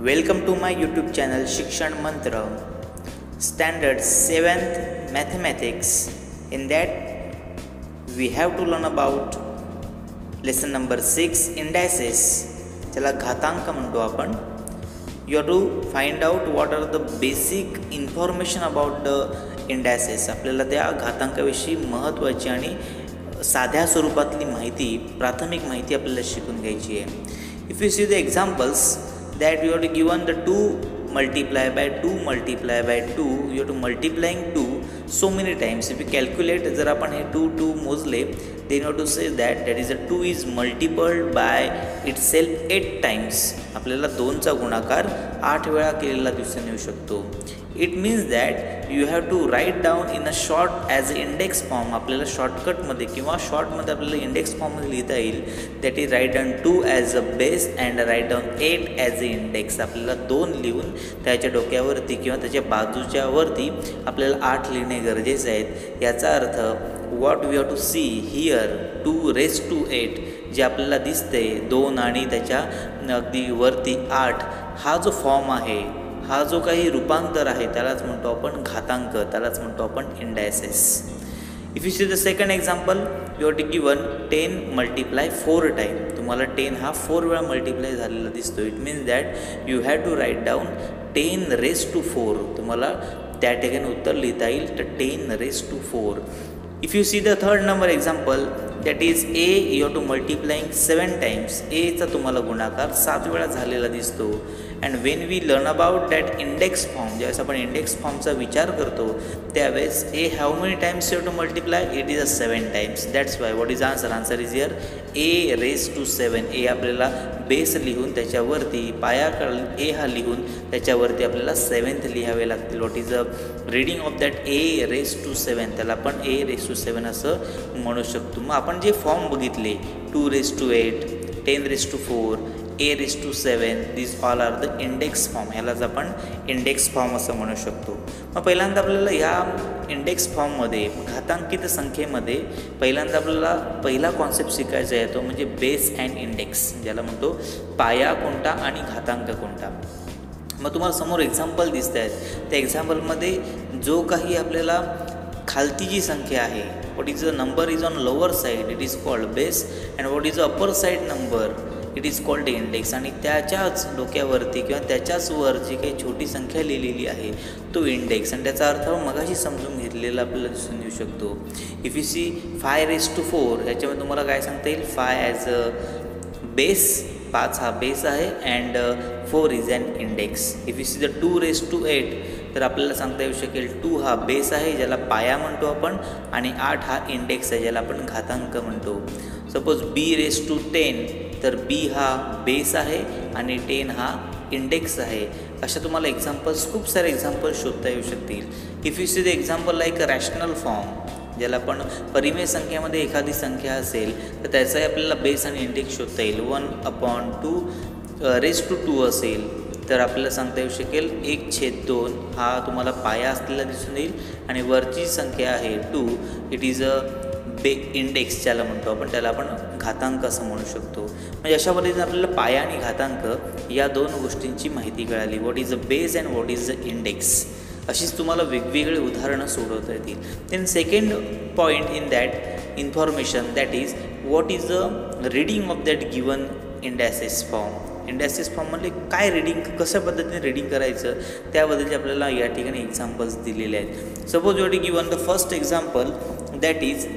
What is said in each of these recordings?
Welcome to my YouTube channel Shikshan Mantra, Standard 7th Mathematics. In that, we have to learn about lesson number 6 indices. त्याला घातांक म्हणतो आपण. You have to find out what are the basic information about the indices. आपल्याला त्या घातांकाविषयी महत्त्वाची आणि साध्या स्वरूपातली माहिती, प्राथमिक माहिती आपल्याला शिकून घ्यायची आहे. If you see the examples that you have to given the 2 multiply by 2 multiply by 2, you have to multiplying 2 so many times. If you calculate, जर आपण हे 2 मोजले, then you have to say that is a 2 is multiplied by itself 8 times. आपल्याला 2चा गुणाकार 8 वेळा केलेला दिसून येऊ शकतो. It means that you have to write down in a short as index form. आपल्याला शॉर्टकटमध्ये किंवा शॉर्टमध्ये आपल्याला इंडेक्स फॉर्ममध्ये लिहिता येईल. That is write down 2 as a base and write down 8 as a index. आपल्याला 2 लिहून त्याच्या डोक्यावरती किंवा त्याच्या बाजूच्या वरती आपल्याला 8 लिहिणे गरजेचे आहेत. याचा अर्थ what we have to see here 2 raised to 8 जे आपल्याला दिसते 2 आणि त्याच्या अगदी वरती 8, हा जो फॉर्म आहे, हा जो काही रूपांतर आहे, त्यालाच म्हणतो आपण घातांक, त्यालाच म्हणतो आपण indices. If you see the second example, you have to given 10 multiply 4 time. तुम्हाला 10 हा 4 वेळा मल्टिप्लाय झालेला दिसतो. It means that you have to write down 10 raised to 4. तुम्हाला त्या ठिकाणी उत्तर लिहिता येईल तर 10 raised to 4. If you see the third number example, that is a, you have to multiplying 7 times. a चा तुम्हाला गुणाकार 7 वेळा झालेला दिसतो. And when we learn about that index form, ज्यावेळेस आपण इंडेक्स फॉर्मचा विचार करतो त्यावेळेस a how many times you have to multiply, it is a 7 times. That's why what is answer, answer is here a raised to 7. A आपल्याला base लिहून त्याच्यावरती पायाकडे ए हा लिहून त्याच्यावरती आपल्याला 7th लिहावे लागतील. What is a reading of that A raised to 7, त्याला आपण ए raised to 7 असं म्हणू शकतो. मग आपण जे फॉर्म बघितले 2 raised to 8, 10 raised to 4, a raised to 7, these all are the index form. ह्यालाच आपण इंडेक्स फॉर्म असं म्हणू शकतो. मग पहिल्यांदा आपल्याला ह्या इंडेक्स फॉर्ममध्ये घातांकित संख्येमध्ये पहिल्यांदा आपल्याला पहिला कॉन्सेप्ट शिकायचा आहे, तो म्हणजे बेस अँड इंडेक्स, ज्याला म्हणतो पाया कोणता आणि घातांक कोणता. मग तुम्हाला समोर एक्झाम्पल दिसत आहेत. त्या एक्झाम्पलमध्ये जो काही आपल्याला खालती जी संख्या आहे, what is a number is on lower side, it is called base, and what is a upper side number, it is called index. आणि त्याच्याच डोक्यावरती किंवा त्याच्याच वर जी काही छोटी संख्या लिहिलेली आहे तो इंडेक्स. आणि त्याचा अर्थ मगाशी समजून घेतलेला आपल्याला दिसून येऊ शकतो. If you see 5 raised to 4, ह्याच्यामध्ये तुम्हाला काय सांगता येईल, 5 ॲज अ बेस, 5 हा बेस आहे, and 4 is an index. If you see the 2 raised to 8, तर आपल्याला सांगता येऊ शकेल 2 हा बेस आहे, ज्याला पाया म्हणतो आपण, आणि 8 हा इंडेक्स आहे, ज्याला आपण घातांक म्हणतो. सपोज b raised to 10, तर b हा बेस आहे आणि 10 हा इंडेक्स आहे. अशा तुम्हाला एक्झाम्पल्स, खूप सारे एक्झाम्पल्स शोधता येऊ शकतील. If you see the example like a rational form, ज्याला आपण परिमेय संख्येमध्ये एखादी संख्या असेल तर त्याचाही आपल्याला बेस आणि इंडेक्स शोधता येईल. 1/2 raised to 2 असेल तर आपल्याला सांगता येऊ शकेल 1/2 हा तुम्हाला पाया असलेला दिसून येईल, आणि वरची संख्या आहे 2, इट इज अ इंडेक्स, ज्याला म्हणतो आपण, त्याला आपण घातांक असं म्हणू शकतो. म्हणजे अशा पद्धतीने आपल्याला पाया आणि घातांक या 2 गोष्टींची माहिती कळाली. What is a base and what is a index. अशीच तुम्हाला वेगवेगळे उदाहरणं सोडवता येतील. Then second point in that information, that is what is a reading of that given indices form. Indices फॉर्ममध्ये काय रीडिंग, कशा पद्धतीने रीडिंग करायचं, त्याबद्दलचे आपल्याला या ठिकाणी एक्झाम्पल्स दिलेले आहेत. Suppose you have to given the first example, that is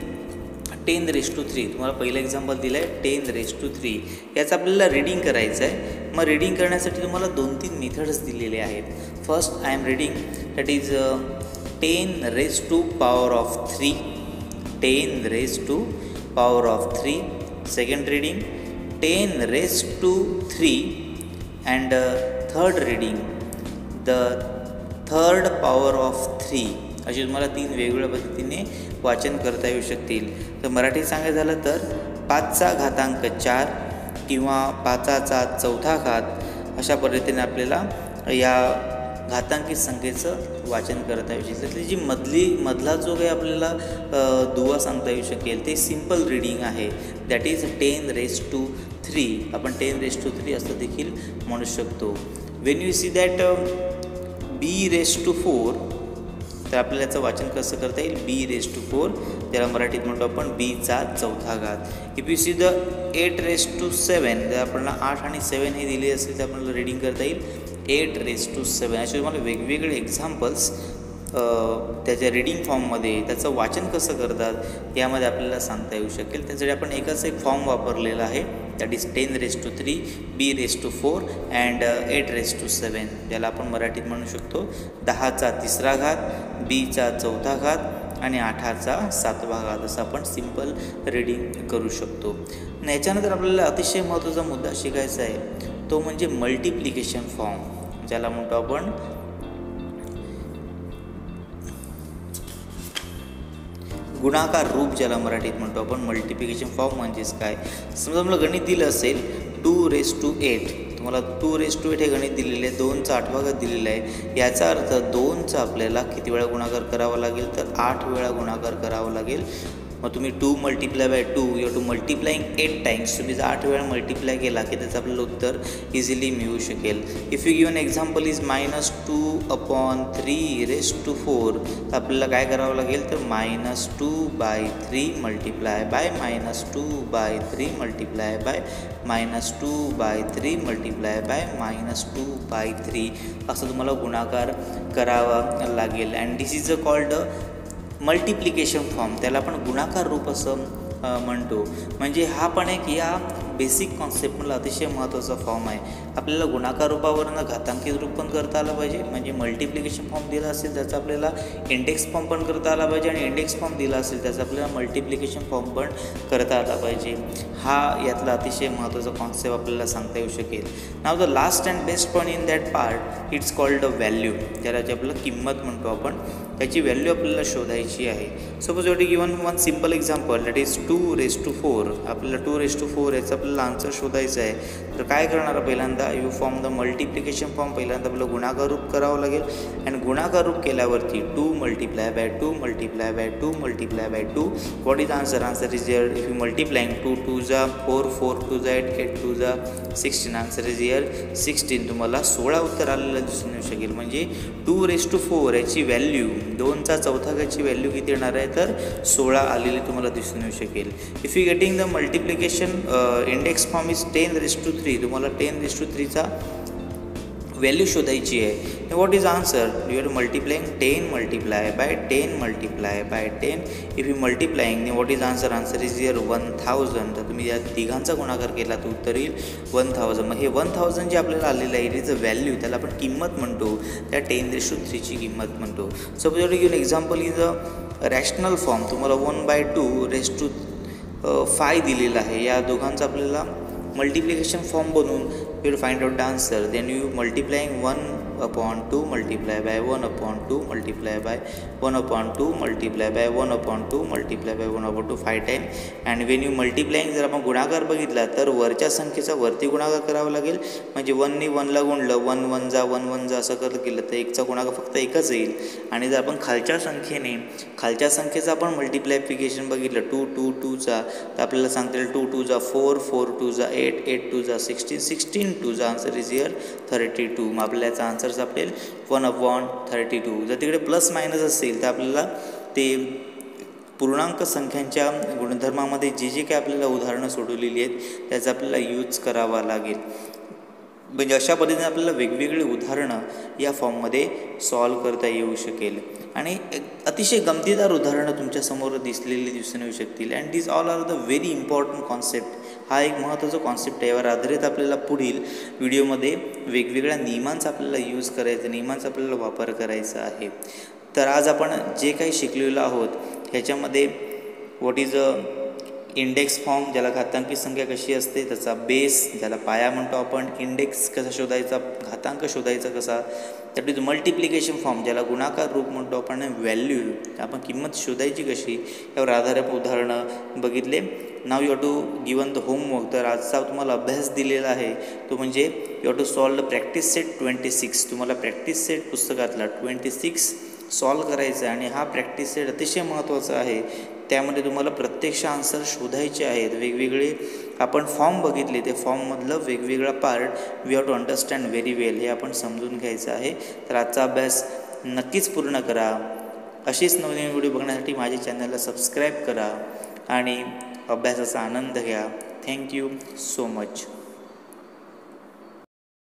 10 raised to 3. तुम्हाला पहिलं एक्झाम्पल दिलं आहे 10 raised to 3. याचं आपल्याला रीडिंग करायचं आहे. मग रीडिंग करण्यासाठी तुम्हाला 2-3 मेथड्स दिलेले आहेत. First I am reading, that is 10 raised to power of 3, 10 raised to power of 3. Second reading 10 raised to 3, and third reading the third power of 3. अशी तुम्हाला 3 वेगवेगळ्या पद्धतीने वाचन करता येऊ शकतील. तर मराठी सांगायचं झालं तर 5चा घातांक 4 किंवा 5चा 4था घात, अशा पद्धतीने आपल्याला या घातांकित संख्येचं वाचन करता येऊ शकेल. त्यातली जी मधला जो काही आपल्याला दुवा सांगता येऊ शकेल ते सिम्पल रीडिंग आहे, दॅट इज 10 raised to 3. आपण 10 raised to 3 असं देखील म्हणू शकतो. When you see that B raise to 4, तर आपल्याला याचं वाचन कसं करता येईल, बी रेस टू 4, त्याला मराठीत म्हणतो आपण बीचा चौथा घात. If you see the 8 raise to 7, जर आपल्याला 8 आणि 7 हे दिले असेल तर आपल्याला रीडिंग करता येईल 8 रेस टू 7. असे तुम्हाला वेगवेगळे एक्झाम्पल्स त्याच्या रीडिंग फॉर्ममध्ये त्याचं वाचन कसं करतात यामध्ये आपल्याला सांगता येऊ शकेल. त्यासाठी आपण एकच एक फॉर्म वापरलेला आहे, that is 10 raise to 3, B raise to 4 and 8 raise to 7. ज्याला आपण मराठीत म्हणू शकतो 10चा तिसरा घात, बीचा चौथा घात आणि 8चा 7वा घात, असं आपण सिम्पल रीडिंग करू शकतो. आणि याच्यानंतर आपल्याला अतिशय महत्त्वाचा मुद्दा शिकायचा आहे, तो म्हणजे मल्टिप्लिकेशन फॉर्म, ज्याला म्हणतो आपण गुणाकार रूप, ज्याला मराठीत म्हणतो आपण. मल्टिप्लिकेशन फॉर्म म्हणजेच काय, समजा मला गणित दिलं असेल 2 रेस टू 8, तुम्हाला 2 रेस टू 8 हे गणित दिलेले आहे, 2चा 8वा घात दिलेला आहे. याचा अर्थ 2चा आपल्याला किती वेळा गुणाकार करावा लागेल, तर 8 वेळा गुणाकार करावा लागेल. मग तुम्ही 2 multiply by 2, you have to multiplying 8 times. तुम्ही जर 8 वेळा मल्टिप्लाय केला की त्याचं आपल्याला उत्तर इझिली मिळू शकेल. If you given example is -2/3 raise to 4, तर आपल्याला काय करावं लागेल, तर -2/3 multiply by -2/3 multiply by -2/3 multiply by -2/3 असं तुम्हाला गुणाकार करावा लागेल. And this is called multiplication form, त्याला आपण गुणाकार रूप असं म्हणतो. म्हणजे हा पण एक या बेसिक कॉन्सेप्टमधला अतिशय महत्त्वाचा फॉर्म आहे. आपल्याला गुणाकार रूपावरनं घातांकित रूप पण करता आलं पाहिजे, म्हणजे मल्टिप्लिकेशन फॉर्म दिला असेल त्याचा आपल्याला इंडेक्स फॉर्म पण करता आला पाहिजे, आणि इंडेक्स फॉर्म दिला असेल त्याचा आपल्याला मल्टिप्लिकेशन फॉर्म पण करता आला पाहिजे. हा यातला अतिशय महत्त्वाचा कॉन्सेप्ट आपल्याला सांगता येऊ शकेल. नाव the last and best point in that part, it's called the value, ज्याला जे आपल्याला किंमत म्हणतो आपण, त्याची व्हॅल्यू आपल्याला शोधायची आहे. Suppose you given one simple example, that is 2 raise to 4. आपल्याला 2 रेस टू 4 याचा आपल्याला आन्सर शोधायचा आहे. तर काय करणार, पहिल्यांदा you form the multiplication form, पहिल्यांदा आपल्याला गुणाकार रूप करावं लागेल. आणि गुणाकार रूप केल्यावरती 2 multiply by 2 multiply by 2 multiply by 2, what is answer, answer is here. If you multiplying 2 2 जा 4, 4 2 जा 8, 8 2 जा 16, आन्सर इज हिअर 16. तुम्हाला 16 उत्तर आलेलं दिसून येऊ शकेल. म्हणजे 2 रेस टू 4 याची व्हॅल्यू, 2चा चौथा घातची व्हॅल्यू किती येणार आहे, तर 16 आलेली तुम्हाला दिसून येऊ शकेल. If you getting the multiplication index form is 10 raise to 3, तुम्हाला 10 रेस टू 3चा व्हॅल्यू शोधायची आहे. What is answer, you are multiplying 10 multiply by 10 multiply by 10. If you multiplying, what is answer, answer is here 1000. तर तुम्ही या तिघांचा गुणाकार केला तर उत्तर येईल 1000. मग हे 1000 जे आपल्याला आलेलं आहे, इट इज अ व्हॅल्यू, त्याला आपण किंमत म्हणतो, त्या 10 रेस टू 3ची किंमत म्हणतो. Suppose you given example is a rational form, तुम्हाला 1/2 रेस टू 5 दिलेला आहे. या दोघांचा आपल्याला मल्टिप्लिकेशन फॉर्म बनवून you will find out the answer. Then you multiplying 1/2 multiply by 1/2 multiply by 1/2 multiply by 1/2 multiply by 1/2 5 times. and when you multiplying, जर आपण गुणाकार बघितला तर वरच्या संख्येचा वरती गुणाकार करावा लागेल. म्हणजे 1 ने 1 ला गुणलं, 1 1 जा 1 1 जा असं करत गेलं तर 1चा गुणाकार फक्त एकच येईल. आणि जर आपण खालच्या संख्येचा आपण मल्टिप्लायफिकेशन बघितलं 2 2 2 चा, तर आपल्याला सांगता येईल 2 2 जा 4, 4 2 जा 8, 8 2 जा 16, 16 2 चा आन्सर इज हिअर 32. मग आपल्याला याचा आन्सर सापडेल 1/32. जर तिकडे प्लस मायनस असेल तर आपल्याला ते पूर्णांक संख्यांच्या गुणधर्मामध्ये जे काय आपल्याला उदाहरणं सोडवलेली आहेत त्याचा आपल्याला यूज करावा लागेल. म्हणजे अशा पद्धतीने आपल्याला वेगवेगळी उदाहरणं या फॉर्ममध्ये सॉल्व करता येऊ शकेल. आणि अतिशय गमतीदार उदाहरणं तुमच्यासमोर दिसून येऊ शकतील. And this all are the very important concept. हा एक महत्त्वाचा कॉन्सेप्ट आहे. यावर आधारित आपल्याला पुढील व्हिडिओमध्ये वेगवेगळ्या नियमांचा आपल्याला यूज करायचा, नियमांचा आपल्याला वापर करायचा आहे. तर आज आपण जे काही शिकलेलो आहोत ह्याच्यामध्ये what is a index form, ज्याला घातांकी संख्या कशी असते त्याचा बेस, ज्याला पाया म्हणतो आपण, इंडेक्स कसा शोधायचा, घातांक शोधायचा कसा, दॅट इज मल्टिप्लिकेशन फॉर्म, ज्याला गुणाकार रूप म्हणतो आपण, व्हॅल्यू, आपण किंमत शोधायची कशी, यावर आधारित उदाहरणं बघितले. Now you have to given the homework. तर आजचा तुम्हाला अभ्यास दिलेला आहे तो म्हणजे you have to solve the practice set 26. तुम्हाला प्रॅक्टिस सेट पुस्तकातला 26 सॉल्व करायचा आहे. आणि हा प्रॅक्टिस सेट अतिशय महत्त्वाचा आहे. त्यामध्ये तुम्हाला प्रत्यक्ष आन्सर शोधायचे आहेत. वेगवेगळे आपण फॉर्म बघितले, ते फॉर्ममधलं वेगवेगळा part we have to understand very well, हे आपण समजून घ्यायचं आहे. तर आजचा अभ्यास नक्कीच पूर्ण करा. अशीच नवीन व्हिडिओ बघण्यासाठी माझ्या चॅनलला सबस्क्राईब करा आणि अभ्यासाचा आनंद घ्या. Thank you so much.